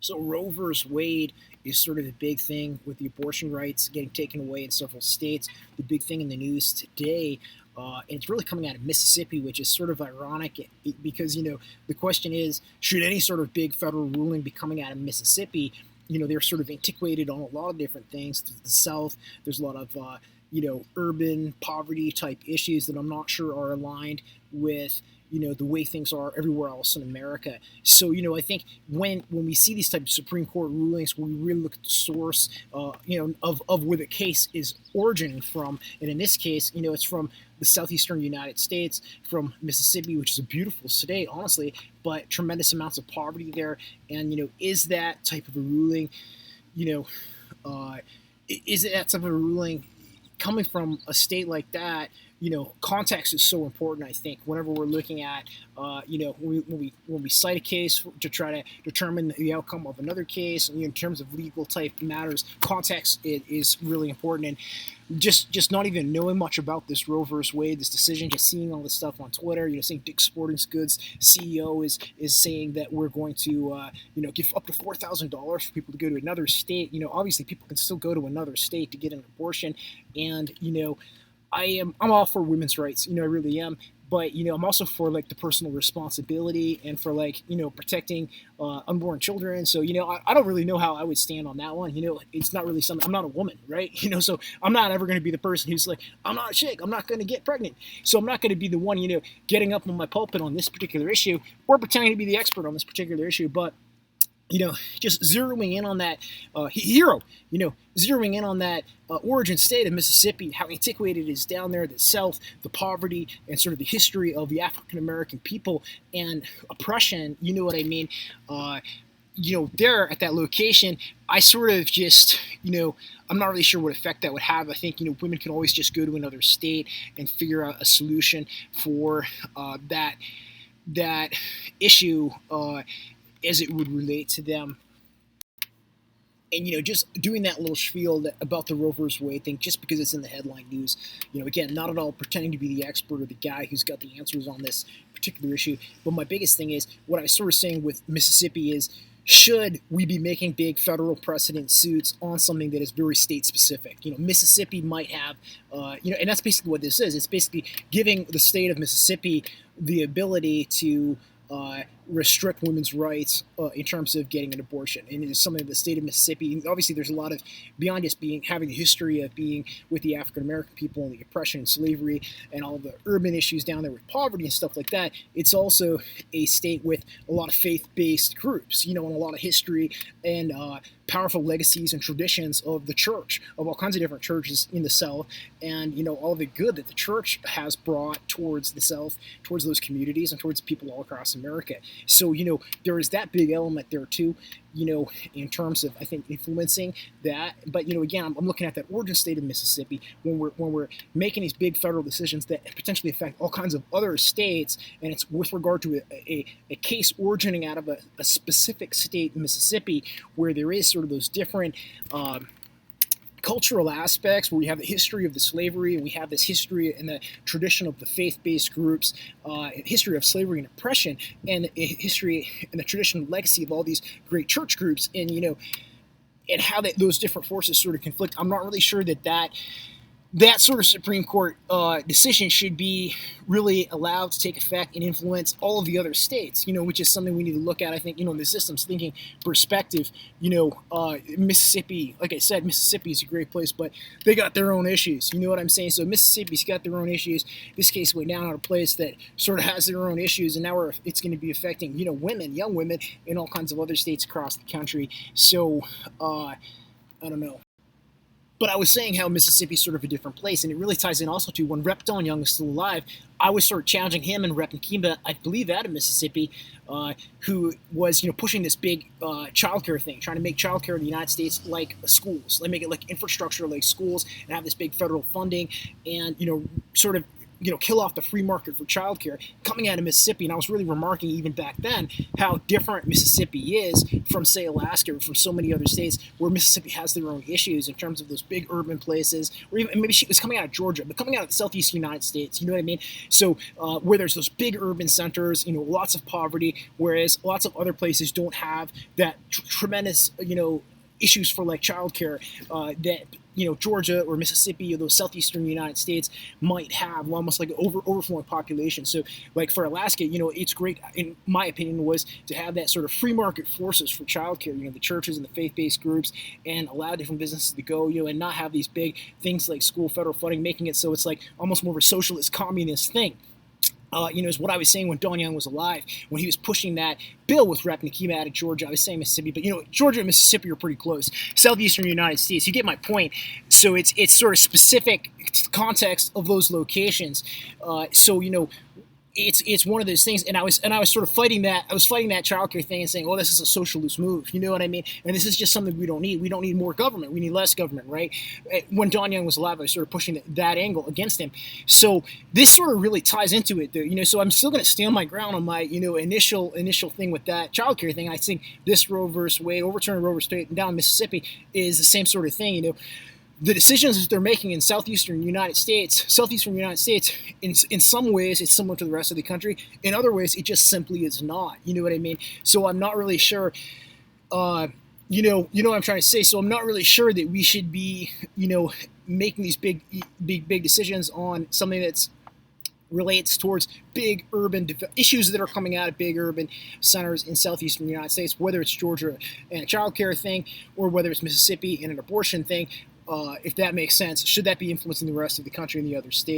So Roe versus Wade is sort of the big thing with the abortion rights getting taken away in several states. The big thing in the news today, and it's really coming out of Mississippi, which is sort of ironic because the question is, should any sort of big federal ruling be coming out of Mississippi? They're sort of antiquated on a lot of different things. To the South, there's a lot of urban poverty type issues that I'm not sure are aligned with the way things are everywhere else in America. So I think when we see these types of Supreme Court rulings, when we really look at the source, of where the case is originating from, and in this case, it's from the southeastern United States, from Mississippi, which is a beautiful state, honestly, but tremendous amounts of poverty there, and is that type of a ruling, you know, is it that type of a ruling coming from a state like that? Context is so important. I think whenever we're looking at, when we cite a case to try to determine the outcome of another case, in terms of legal type matters, context is really important. And just not even knowing much about this Roe versus Wade, this decision, just seeing all this stuff on Twitter, seeing Dick's Sporting Goods CEO is saying that we're going to, give up to $4,000 for people to go to another state. Obviously people can still go to another state to get an abortion, and I'm all for women's rights, I really am. But I'm also for like the personal responsibility and for protecting unborn children. So I don't really know how I would stand on that one. It's not really something. I'm not a woman, right? So I'm not ever going to be the person who's like, I'm not a chick, I'm not going to get pregnant. So I'm not going to be the one getting up on my pulpit on this particular issue or pretending to be the expert on this particular issue. But just zeroing in on that zeroing in on that origin state of Mississippi, how antiquated it is down there, the South, the poverty, and sort of the history of the African American people and oppression. You know what I mean? There at that location, I sort of just, I'm not really sure what effect that would have. I think, women can always just go to another state and figure out a solution for that issue. As it would relate to them. And just doing that little spiel about the Roe versus Wade thing, just because it's in the headline news. Again, not at all pretending to be the expert or the guy who's got the answers on this particular issue. But my biggest thing is what I was sort of saying with Mississippi is, should we be making big federal precedent suits on something that is very state specific? Mississippi might have, and that's basically what this is. It's basically giving the state of Mississippi the ability to restrict women's rights in terms of getting an abortion. And it is something that the state of Mississippi, obviously there's a lot of, beyond just having the history of being with the African American people and the oppression and slavery and all the urban issues down there with poverty and stuff like that, it's also a state with a lot of faith-based groups, and a lot of history and powerful legacies and traditions of the church, of all kinds of different churches in the South, and all the good that the church has brought towards the South, towards those communities, and towards people all across America. So there is that big element there too, in terms of, I think, influencing that. But again, I'm looking at that origin state of Mississippi when we're making these big federal decisions that potentially affect all kinds of other states, and it's with regard to a case originating out of a specific state in Mississippi, where there is sort of those different cultural aspects, where we have the history of the slavery, and we have this history and the tradition of the faith-based groups, history of slavery and oppression, and history and the tradition and legacy of all these great church groups, and and how those different forces sort of conflict. I'm not really sure that sort of Supreme Court decision should be really allowed to take effect and influence all of the other states, which is something we need to look at, I think, in the systems thinking perspective. Mississippi, like I said, Mississippi is a great place, but they got their own issues. You know what I'm saying? So Mississippi's got their own issues. This case went down at a place that sort of has their own issues, and now it's going to be affecting, women, young women, in all kinds of other states across the country. So, I don't know. But I was saying how Mississippi is sort of a different place, and it really ties in also to when Rep. Don Young is still alive. I was sort of challenging him and Rep. Nkemba, I believe out of Mississippi, who was pushing this big childcare thing, trying to make childcare in the United States like schools, like make it like infrastructure like schools, and have this big federal funding, and sort of kill off the free market for childcare coming out of Mississippi. And I was really remarking even back then how different Mississippi is from, say, Alaska or from so many other states where Mississippi has their own issues in terms of those big urban places, or even maybe she was coming out of Georgia, but coming out of the southeastern United States, you know what I mean? So where there's those big urban centers, lots of poverty, whereas lots of other places don't have that tremendous, issues for like childcare that Georgia or Mississippi or those southeastern United States might have, almost like an overflowing population. So like for Alaska, it's great, in my opinion, was to have that sort of free market forces for childcare, the churches and the faith-based groups, and allow different businesses to go, and not have these big things like school federal funding, making it so it's like almost more of a socialist communist thing. Is what I was saying when Don Young was alive, when he was pushing that bill with Rep. Nakima out of Georgia. I was saying Mississippi, but Georgia and Mississippi are pretty close. Southeastern United States, you get my point. So it's sort of specific to the context of those locations. It's one of those things, and I was sort of fighting that. I was fighting that childcare thing and saying, "Oh, this is a socialist move." You know what I mean? And this is just something we don't need. We don't need more government. We need less government, right? When Don Young was alive, I was sort of pushing that angle against him. So this sort of really ties into it, though. So I'm still going to stand my ground on my initial thing with that childcare thing. I think this Roe versus Wade, overturn Roe versus Wade down in Mississippi, is the same sort of thing. The decisions that they're making in southeastern United States, in some ways, it's similar to the rest of the country. In other ways, it just simply is not. You know what I mean? So I'm not really sure. You know what I'm trying to say. So I'm not really sure that we should be, making these big decisions on something that's relates towards big urban issues that are coming out of big urban centers in southeastern United States, whether it's Georgia and a child care thing, or whether it's Mississippi and an abortion thing. If that makes sense, should that be influencing the rest of the country and the other states?